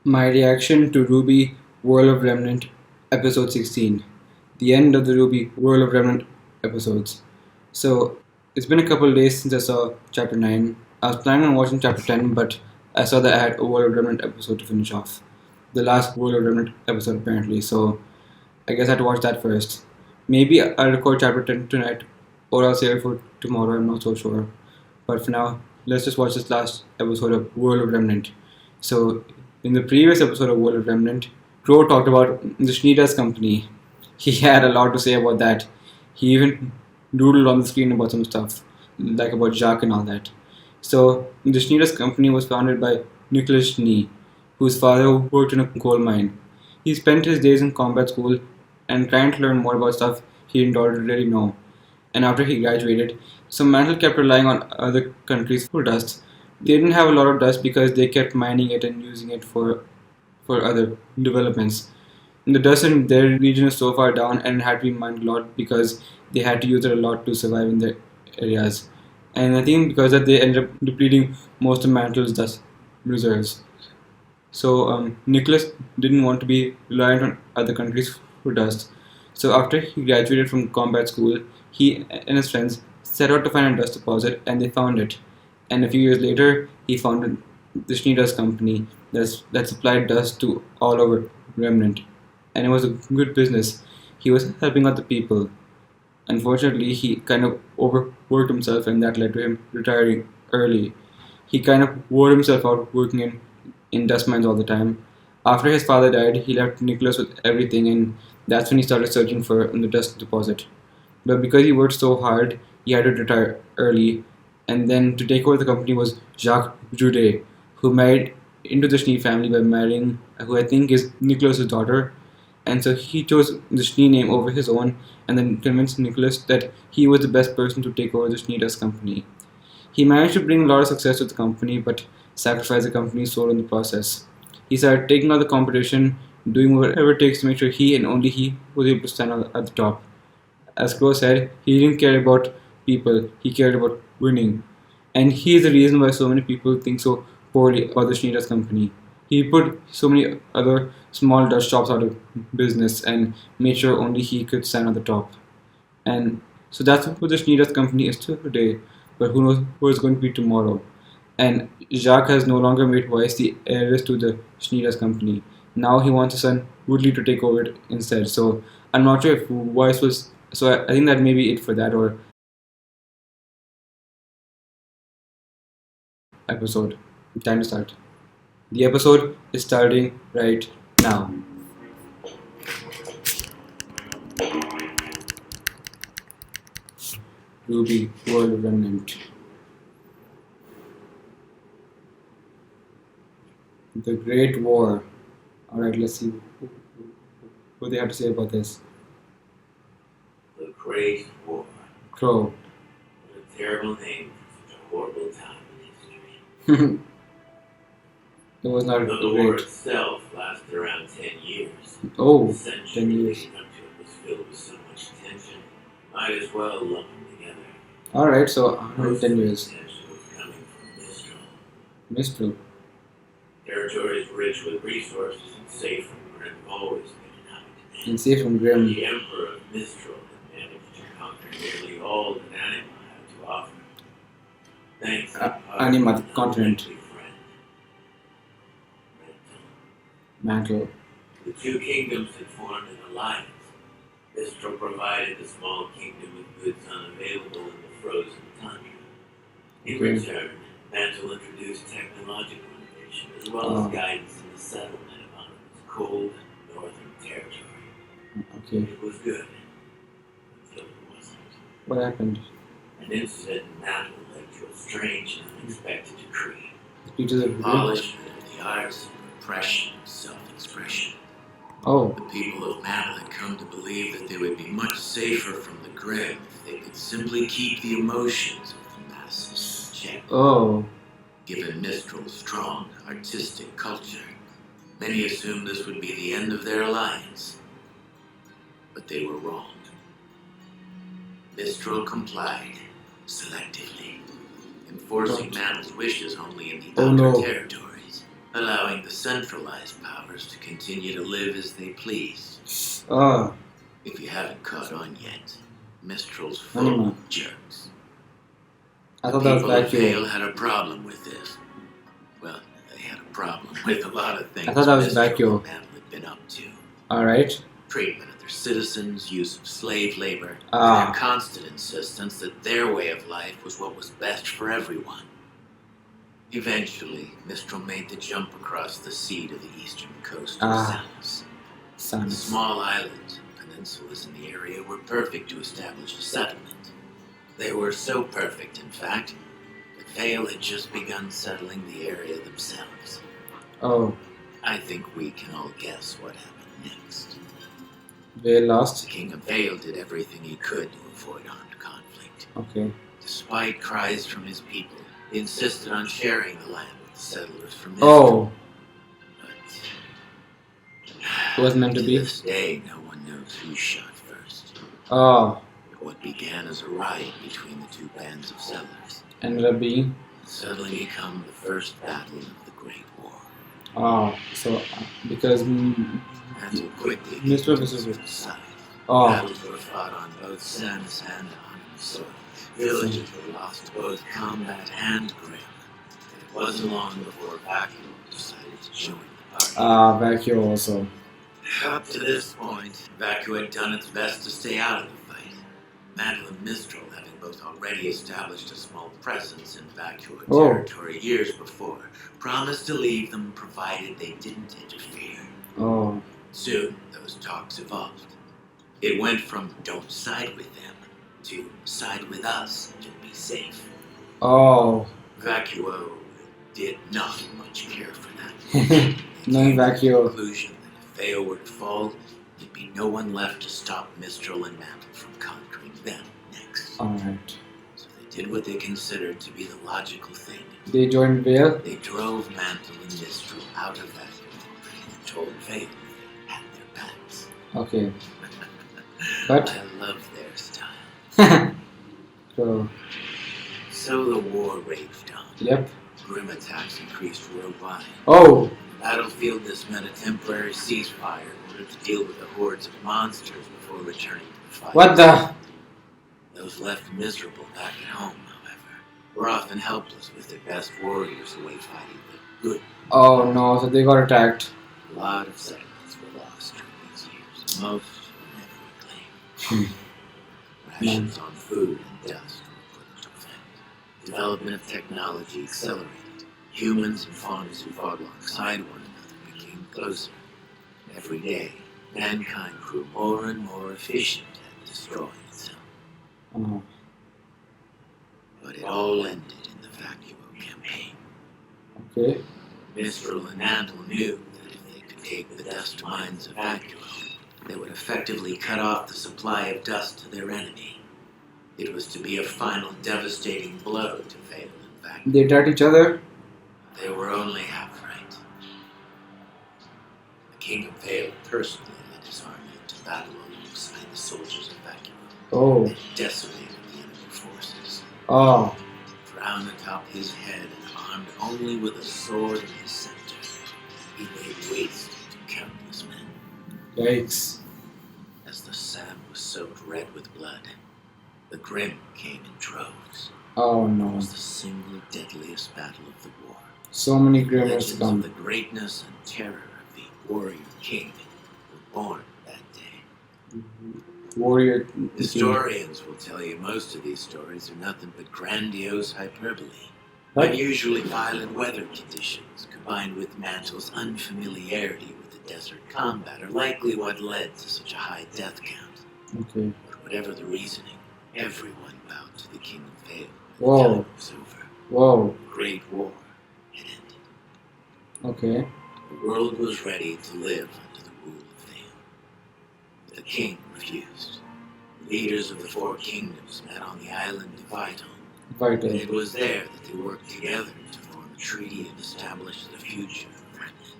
My reaction to RWBY World of Remnant episode 16. The end of the RWBY World of Remnant episodes. So, it's been a couple of days since I saw chapter 9. I was planning on watching chapter 10, but I saw that I had a World of Remnant episode to finish off. The last World of Remnant episode, apparently, so I guess I had to watch that first. Maybe I'll record chapter 10 tonight, or I'll save it for tomorrow, I'm not so sure. But for now, let's just watch this last episode of World of Remnant. So, in the previous episode of World of Remnant, Crow talked about the Schneiders company. He had a lot to say about that. He even doodled on the screen about some stuff, like about Jacques and all that. So, the Schneiders company was founded by Nicholas Schnee, whose father worked in a coal mine. He spent his days in combat school and trying to learn more about stuff he didn't already know. And after he graduated, so Mantle kept relying on other countries for dust. They didn't have a lot of dust because they kept mining it and using it for other developments. And the dust in their region is so far down and had to be mined a lot because they had to use it a lot to survive in their areas. And I think because that they ended up depleting most of Mantle's dust reserves. So Nicholas didn't want to be reliant on other countries for dust. So after he graduated from combat school, he and his friends set out to find a dust deposit, and they found it. And a few years later, he founded the Schnee Dust Company that supplied dust to all over Remnant, and it was a good business. He was helping out the people. Unfortunately, he kind of overworked himself, and that led to him retiring early. He kind of wore himself out working in dust mines all the time. After his father died, he left Nicholas with everything, and that's when he started searching for the dust deposit. But because he worked so hard, he had to retire early. And then to take over the company was Jacques Jude, who married into the Schnee family by marrying who I think is Nicholas's daughter. And so he chose the Schnee name over his own and then convinced Nicholas that he was the best person to take over the Schnee Dust Company. He managed to bring a lot of success to the company, but sacrificed the company's soul in the process. He started taking out the competition, doing whatever it takes to make sure he and only he was able to stand at the top. As Crow said, he didn't care about people, he cared about winning. And he is the reason why so many people think so poorly about the Schneider's company. He put so many other small Dutch shops out of business and made sure only he could stand at the top. And so that's what the Schneider's company is today, but who knows who it's going to be tomorrow. And Jacques has no longer made Weiss the heiress to the Schneider's company. Now he wants his son Woodley to take over it instead. So I'm not sure if Weiss was. So I think that may be it for that or episode. Time to start. The episode is starting right now. RWBY World Remnant. The Great War. Alright, let's see what they have to say about this. The Great War. Crow. What a terrible name for such a horrible time in history. It was not Though the war great. itself lasted around 10 years. Oh, The century 10 years. leading up to it was filled with so much tension, might as well lump them together. Alright, so Most 110 of the years. tension was coming from Mistral. Mistral. Territories rich with resources and safe from Grim always been an And demand. safe from Grim. The Emperor of Mistral had managed to conquer nearly all that Anima had to offer. Thanks in part Anima, to the an continent. unlikely friend, Remnant. Mantle. The two kingdoms had formed an alliance. Mistral provided the small kingdom with goods unavailable in the frozen tundra. In Okay. return, Mantle introduced technological innovation as well as guidance in the settlement of Anima's cold northern territory. Okay. It was good until it wasn't. What happened? An incident in Mantle led to a strange and unexpected decree. The creatures of Grim? Abolishment of the arts of repression and self-expression. Oh, The people of Mantle had come to believe that they would be much safer from the Grim if they could simply keep the emotions of the masses in check. oh. Given Mistral's strong artistic culture, many assumed this would be the end of their alliance. But they were wrong. Mistral complied selectively, enforcing Mantle's wishes only in the Oh, outer no. territories. allowing the centralized powers to continue to live as they pleased. Oh, If you haven't caught on yet, Mistral's Anima. full of jerks. I The thought that was people of Vale vacuum. had a problem with this. Well, they had a problem with a lot of things I thought that was Mistral vacuum. and Mantle had been up to. Alright. Treatment of their citizens, use of slave labor, and Ah. their constant insistence that their way of life was what was best for everyone. Eventually, Mistral made the jump across the sea to the eastern coast of Samus. The Sans. small islands and peninsulas in the area were perfect to establish a settlement. They were so perfect, in fact, that Vale had just begun settling the area themselves. Oh, I think we can all guess what happened next. they The lost. King of Vale did everything he could to avoid armed conflict. Okay. Despite cries from his people, he insisted on sharing the land with the settlers from Mistral. Oh, But it was meant to be. this day, no one knows who shot first. Oh, What began as a riot between the two bands of settlers ended up being. suddenly become the first battle of the Great War. Oh, so because Mantle quickly Mistral came to versus- his side. oh, Battles were fought on both Samus and Anima soil. Villages were lost to both combat and grim. It wasn't long before Vacuum decided to join the party. vacuum also. Up to this point, Vacuum had done its best to stay out of the fight. Mantle and Mistral, having both already established a small presence in Vacuum Oh. territory years before, promised to leave them provided they didn't interfere. Oh, Soon, those talks evolved. It went from don't side with them to side with us to be safe. oh. Vacuo did not much care for that. No They came to the Vacuo. conclusion that if Vale were to fall, there'd be no one left to stop Mistral and Mantle from conquering them next. Alright. So they did what they considered to be the logical thing. They joined Vale. They drove Mantle and Mistral out of Vacuo and told Vale they had their backs. Okay. But I love their style. So the war raged on. yep. Grim attacks increased worldwide. Oh, On the battlefield, this meant a temporary ceasefire in order to deal with the hordes of monsters before returning to the fight. what the? Those left miserable back at home, however, were often helpless with their best warriors away fighting the good. Oh no, so they got attacked. A lot of settlements were lost during these years. Most were never reclaimed. Rations on food and dust were put into effect. Development of technology accelerated. Humans and faunas who fought alongside one another became closer. Every day, mankind grew more and more efficient at destroying itself. Oh, But it all ended in the Vacuo campaign. okay. Mistral and Mantle knew that if they could take the dust mines of Vacuo, they would effectively cut off the supply of dust to their enemy. It was to be a final devastating blow to Vale and Vacuo. They attacked each other. They were only half right. The King of Vale personally led his army into battle alongside the soldiers of Vacuo Oh, and decimated the enemy forces. oh, Crowned atop his head and armed only with a sword in his center, he laid waste to countless men. yikes. As the sand was soaked red with blood, the Grim came in droves. Oh It no. was the single deadliest battle of the war. So many grimmers Legends of come. the greatness and terror of the warrior king were born that day. Warrior. Historians will tell you most of these stories are nothing but grandiose hyperbole. What? Unusually violent weather conditions, combined with Mantle's unfamiliarity with the desert combat, are likely what led to such a high death count. Okay. But whatever the reasoning, everyone bowed to the King of Vale. Whoa. It was over. Whoa. The Great War had ended. Okay. The world was ready to live under the rule of Vale. But the king refused. The leaders of the four kingdoms met on the island of Vital. And Vital. it was there that they worked together to form a treaty and establish the future of Remnant.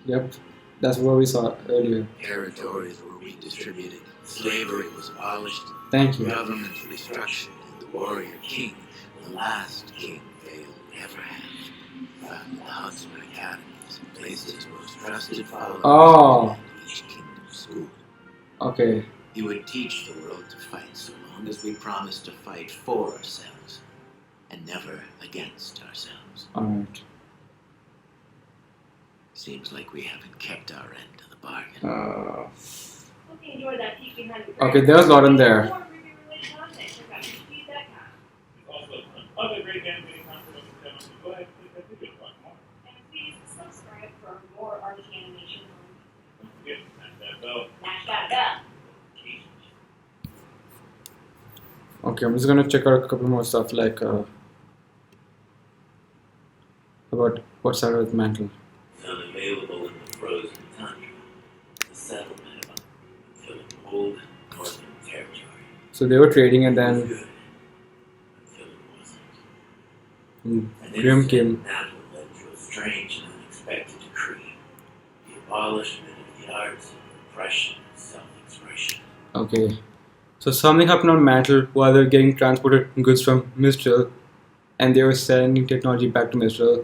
Yep. That's what we saw earlier. Territories were redistributed, slavery was abolished, Thank you. government restructured, and the warrior king, the last king Vale would ever have, founded the Huntsman Academy to Some places most trusted followers Oh. in each kingdom school. Okay. He would teach the world to fight so long as we promise to fight for ourselves and never against ourselves. Alright. Seems like we haven't kept our end of the bargain. Okay, there's a lot in there. Other great animated content on the channel, so go ahead and click that video to watch more. And please subscribe for more RT animation. Don't forget to smash that bell. Smash that bell. Okay, I'm just gonna check out a couple more stuff like about what's started with Mantle. It's unavailable in the frozen tundra. The settlement of until an old northern territory. So they were trading and then Good. Until it wasn't. And Grim instead, came. that led to a strange and unexpected decree. The abolishment of the arts of repression and self-expression. Okay. So something happened on Mantle while they were getting transported goods from Mistral and they were sending technology back to Mistral.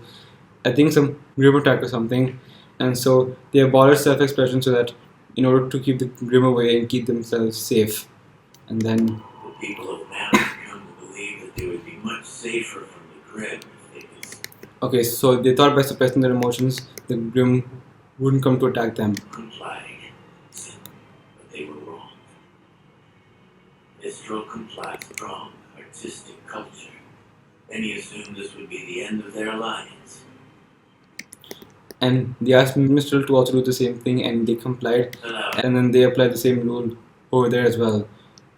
I think some Grim attack or something. And so they abolished self-expression so that in order to keep the Grim away and keep themselves safe. And then The people of Mantle come to believe that they would be much safer from the Grim if they could okay, so they thought by suppressing their emotions the Grim wouldn't come to attack them. complied. But they were wrong. Mistral complied strong, artistic culture. Then he assumed this would be the end of their alliance. And they asked Mistral to also do the same thing and they complied. Allowed And then they applied the same rule over there as well.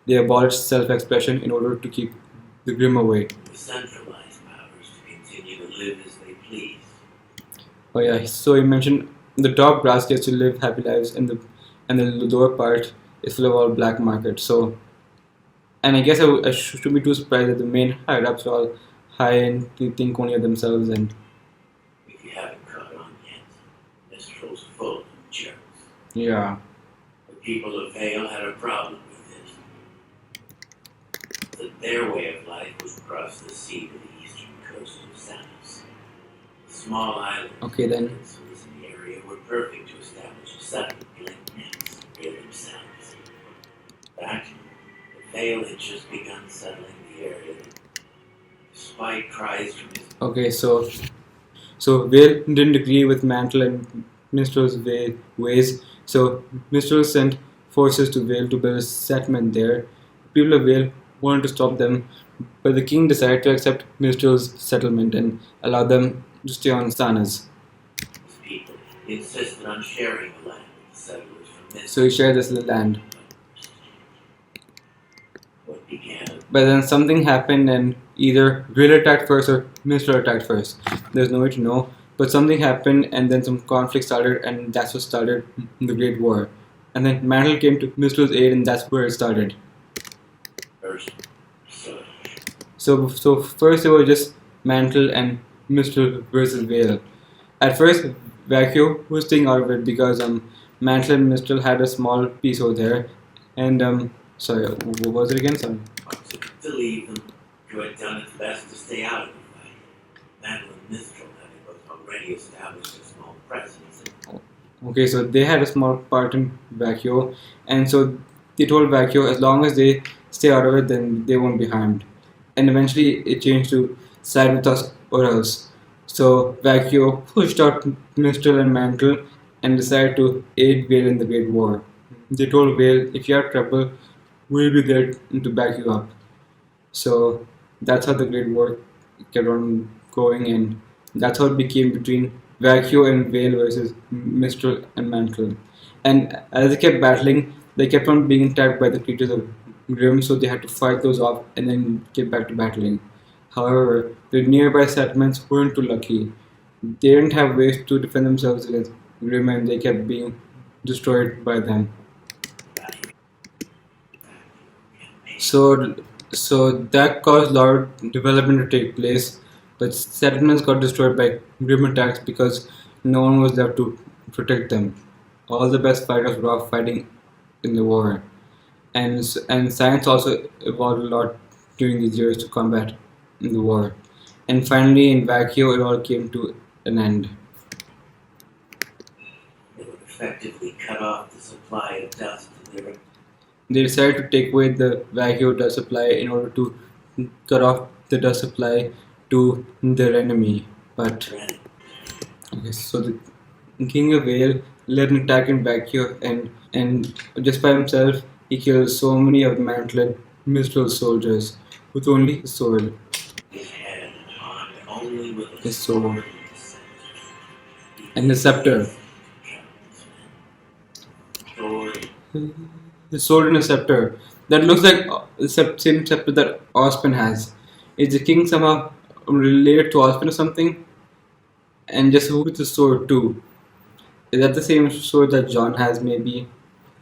They abolished self-expression in order to keep the Grim away. the centralized powers to continue to live as they please. Oh yeah, so you mentioned the top brass gets to live happy lives and the lower part is full of all black market. So, and I guess I shouldn't be too surprised that the main higher ups are all high and they think only of themselves and If you haven't caught on yet, Mistral's full of jerks. yeah. The people of Vale had a problem with this. That their way of life was across the sea to the eastern coast of Samus. The small islands Okay then. and peninsulas in the area were perfect to establish a settlement like next near themselves. In fact, the Vale had just begun settling the area. Despite cries from his Okay, so Vale didn't agree with Mantle and Mistral's ways. So Mistral sent forces to Vale to build a settlement there. People of Vale wanted to stop them, but the king decided to accept Mistral's settlement and allow them to stay on Sanas. people, he insisted on sharing the land with the settlers from So he shared this land. What began But then something happened and either Vale attacked first or Mistral attacked first. There's no way to know. But something happened and then some conflict started and that's what started the Great War. And then Mantle came to Mistral's aid and that's where it started. first, so So first it was just Mantle and Mistral versus Vale. At first, Vacuo was staying out of it because Mantle and Mistral had a small piece over there, and sorry, what was it again? Sorry. to leave them, who had done its best to stay out of the fight. Madeline and Mistral having both already established a small presence. Okay, so they had a small part in Vacuo, and so they told Vacuo as long as they stay out of it, then they won't be harmed. And eventually, it changed to side with us or else. So Vacuo pushed out Mistral and Mantle and decided to aid Vale in the Great War. They told Vale, if you have trouble, we'll be there to back you up. So that's how the Great War kept on going, and that's how it became between Vacuo and Vale versus Mistral and Mantle. And as they kept battling, they kept on being attacked by the creatures of Grimm, so they had to fight those off and then get back to battling. However, the nearby settlements weren't too lucky. They didn't have ways to defend themselves against Grimm and they kept being destroyed by them. So that caused a lot of development to take place, but settlements got destroyed by Grimm attacks because no one was left to protect them. All the best fighters were off fighting in the war, and science also evolved a lot during these years to combat in the war. And finally, in Vacuo, it all came to an end. It would effectively cut off the supply of dust to their. They decided to take away the vacuum dust supply in order to cut off the dust supply to their enemy. But okay, so the King of Vale led an attack in vacuum, and just by himself he killed so many of the mantlet Mistral soldiers with only his sword. His head armed only with His sword and his scepter. His sword and a scepter. That looks like the same scepter that Ospen has. Is the king somehow related to Ospen or something? And just who with the sword too? Is that the same sword that John has maybe?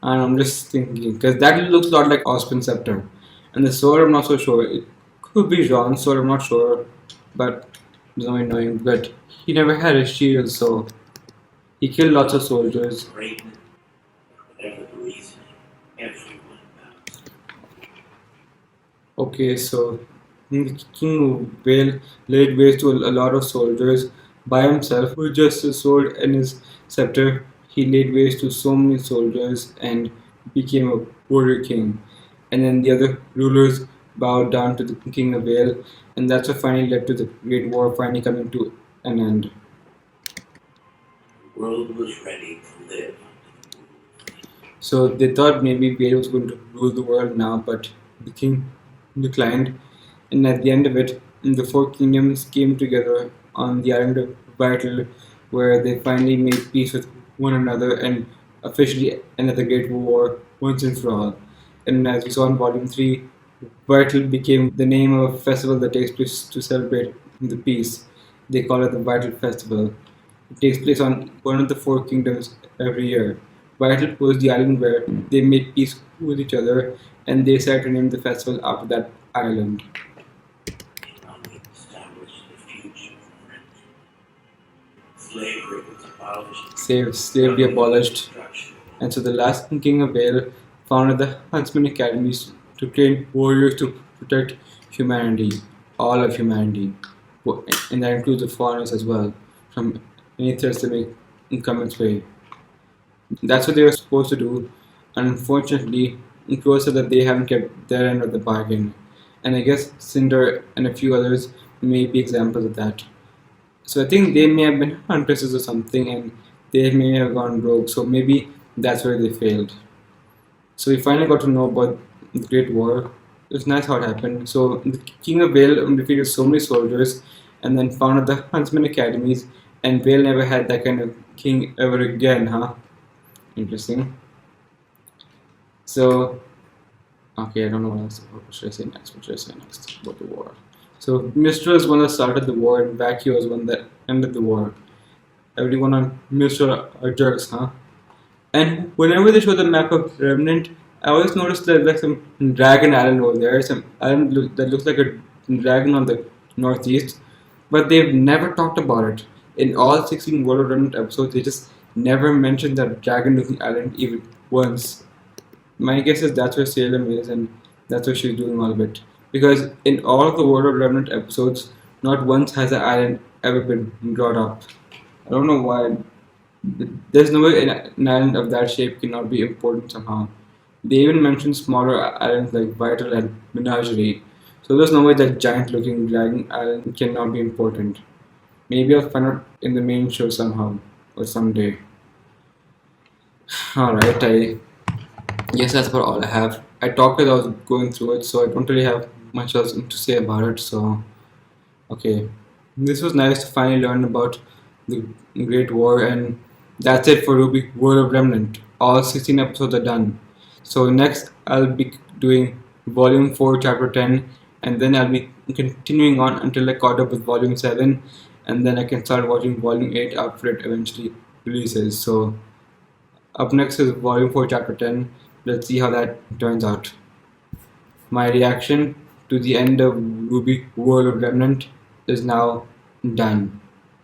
And I'm just thinking because that looks a lot like Ospen's scepter. And the sword I'm not so sure. It could be John's sword, I'm not sure. But it's not annoying. But he never had a shield, so he killed lots of soldiers. Whatever the reason, everyone knows. Okay, so the king Vale laid waste to a lot of soldiers by himself with just his sword and his scepter. He laid waste to so many soldiers and became a warrior king. And then the other rulers bowed down to the king of Vale, and that's what finally led to the Great War finally coming to an end. The world was ready to live. So they thought maybe Vale was going to rule the world now, but the king declined. And at the end of it, the four kingdoms came together on the island of Vital, where they finally made peace with one another and officially ended the Great War once and for all. And as we saw in Volume 3, Vital became the name of a festival that takes place to celebrate the peace. They call it the Vital Festival. It takes place on one of the four kingdoms every year. Vital was the island where they made peace with each other, and they decided to name the festival after that island. Established the future of Remnant. Slavery was abolished. Slavery abolished. And so the last king of Vale founded the Huntsman Academies to train warriors to protect humanity, all of humanity. And that includes the foreigners as well, from any threats that may come its way. That's what they were supposed to do. Unfortunately, Crow said that they haven't kept their end of the bargain. And I guess Cinder and a few others may be examples of that. So I think they may have been huntresses or something and they may have gone rogue. So maybe that's where they failed. So we finally got to know about the Great War. It was nice how it happened. So the King of Vale defeated so many soldiers and then founded the Huntsman Academies, and Vale never had that kind of king ever again, huh? Interesting. So, okay, I don't know what should I say next. What should I say next about the war? So, Mistral is one that started the war, and Vacuo is one that ended the war. Everyone on Mistral are jerks, huh? And whenever they show the map of Remnant, I always notice there's like some dragon island over there, some island that looks like a dragon on the northeast, but they've never talked about it. In all 16 World of Remnant episodes, they just never mentioned that dragon-looking island even once. My guess is that's where Salem is, and that's what she's doing all of it. Because in all of the World of Remnant episodes, not once has the island ever been brought up. I don't know why. There's no way an island of that shape cannot be important somehow. They even mention smaller islands like Vital and Menagerie. So there's no way that giant looking dragon island cannot be important. Maybe I'll find out in the main show somehow or someday. Alright, I guess that's about all I have. I talked as I was going through it, so I don't really have much else to say about it. So, okay. This was nice to finally learn about the Great War, and that's it for RWBY World of Remnant. All 16 episodes are done. So next I'll be doing Volume 4, Chapter 10, and then I'll be continuing on until I caught up with Volume 7, and then I can start watching Volume 8 after it eventually releases. So up next is Volume 4, Chapter 10. Let's see how that turns out. My reaction to the end of RWBY World of Remnant is now done.